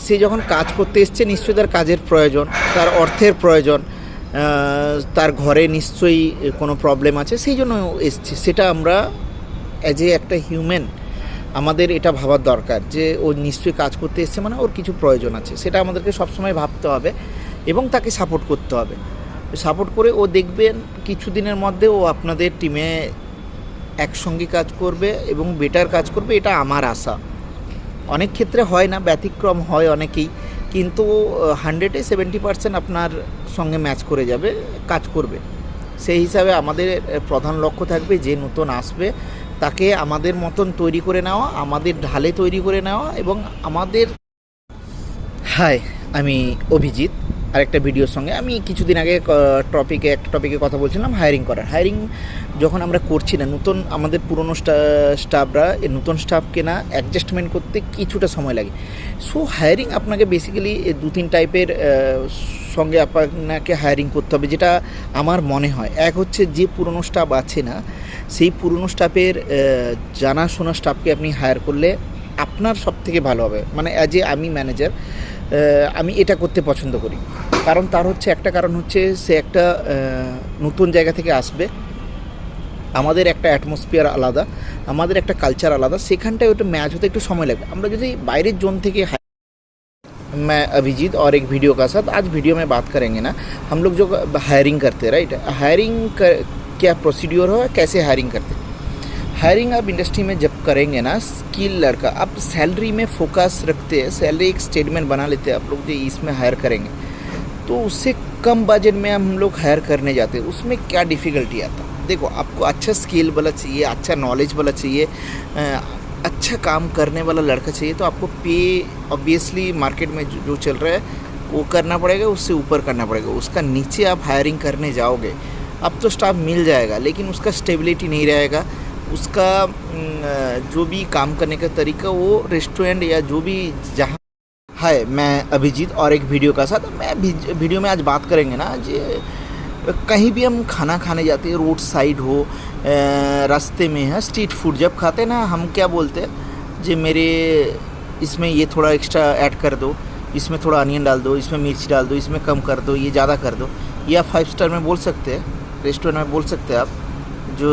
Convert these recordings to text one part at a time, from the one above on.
সে যখন কাজ করতে এসছে নিশ্চয়ই তার কাজের প্রয়োজন, তার অর্থের প্রয়োজন, তার ঘরে নিশ্চয়ই কোনো প্রবলেম আছে, সেই জন্য এসছে। সেটা আমরা অ্যাজ এ একটা হিউম্যান আমাদের এটা ভাবার দরকার যে ও নিশ্চয়ই কাজ করতে এসছে মানে ওর কিছু প্রয়োজন আছে, সেটা আমাদেরকে সবসময় ভাবতে হবে এবং তাকে সাপোর্ট করতে হবে। সাপোর্ট করে ও দেখবেন কিছু দিনের মধ্যে ও আপনাদের টিমে একসঙ্গে কাজ করবে এবং বেটার কাজ করবে, এটা আমার আশা। অনেক ক্ষেত্রে হয় না, ব্যতিক্রম হয় অনেকেই, কিন্তু 170% আপনার সঙ্গে ম্যাচ করে যাবে, কাজ করবে। সেই হিসাবে আমাদের প্রধান লক্ষ্য থাকবে যে নতুন আসবে তাকে আমাদের মতন তৈরি করে নেওয়া, আমাদের ঢালে তৈরি করে নেওয়া এবং আমাদের। হাই, আমি অভিজিৎ। আরেকটা ভিডিওর সঙ্গে আমি কিছুদিন আগে একটা টপিকে কথা বলছিলাম হায়ারিং করার। হায়ারিং যখন আমরা করছি না, নতুন আমাদের পুরনো স্টাফরা নতুন স্টাফকে না অ্যাডজাস্টমেন্ট করতে কিছুটা সময় লাগে। সো হায়ারিং আপনাকে বেসিক্যালি 2-3 টাইপের সঙ্গে আপনাকে হায়ারিং করতে হবে, যেটা আমার মনে হয়। এক হচ্ছে যে পুরনো স্টাফ আছে না, সেই পুরনো স্টাফের জানাশোনা স্টাফকে আপনি হায়ার করলে আপনার সবথেকে ভালো হবে। মানে অ্যাজ এ আমি ম্যানেজার আমি এটা করতে পছন্দ করি, কারণ তার হচ্ছে একটা কারণ হচ্ছে সে একটা নতুন জায়গা থেকে আসবে, আমাদের একটা অ্যাটমসফিয়ার আলাদা, আমাদের একটা কালচার আলাদা, সেখানটায় ওটা ম্যাচ হতে একটু সময় লাগবে। আমরা যদি বাইরের জোন থেকে मैं अभिजीत और एक वीडियो का साथ आज वीडियो में बात करेंगे ना, हम लोग जो हायरिंग करते हैं, राइट, हायरिंग क्या प्रोसीड्योर हो, कैसे हायरिंग करते हैं। हायरिंग आप इंडस्ट्री में जब करेंगे ना, स्किल लड़का आप सैलरी में फोकस रखते हैं, सैलरी एक स्टेटमेंट बना लेते हैं आप लोग जो इसमें हायर करेंगे, तो उससे कम बजट में हम लोग हायर करने जाते हैं। उसमें क्या डिफ़िकल्टी आता है, देखो आपको अच्छा स्किल वाला चाहिए, अच्छा नॉलेज वाला चाहिए, अच्छा काम करने वाला लड़का चाहिए, तो आपको पे ऑब्वियसली मार्केट में जो चल रहा है वो करना पड़ेगा, उससे ऊपर करना पड़ेगा। उसका नीचे आप हायरिंग करने जाओगे, अब तो स्टाफ मिल जाएगा लेकिन उसका स्टेबिलिटी नहीं रहेगा, उसका जो भी काम करने का तरीका वो रेस्टोरेंट या जो भी जहाँ। हाय, मैं अभिजीत और एक वीडियो का साथ मैं वीडियो में आज बात करेंगे ना, जो कहीं भी हम खाना खाने जाते हैं, रोड साइड हो, रास्ते में है, स्ट्रीट फूड जब खाते हैं ना, हम क्या बोलते हैं, जो मेरे इसमें ये थोड़ा एक्स्ट्रा ऐड कर दो, इसमें थोड़ा अनियन डाल दो, इसमें मिर्ची डाल दो, इसमें कम कर दो, ये ज़्यादा कर दो। ये आप 5 स्टार में बोल सकते हैं, रेस्टोरेंट में बोल सकते हैं आप, जो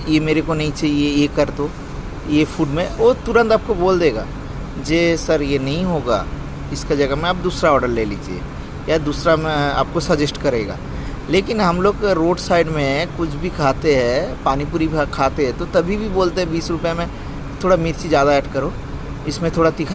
ये मेरे को नहीं चाहिए, ये कर दो, ये फूड में वो तुरंत आपको बोल देगा जे सर ये नहीं होगा, इसका जगह में आप दूसरा ऑर्डर ले लीजिए, या दूसरा में आपको सजेस्ट करेगा। लेकिन हम लोग रोड साइड में कुछ भी खाते हैं, पानी पूरी खाते हैं, तो तभी भी बोलते हैं 20 रुपये में थोड़ा मिर्ची ज़्यादा ऐड करो, इसमें थोड़ा तीखा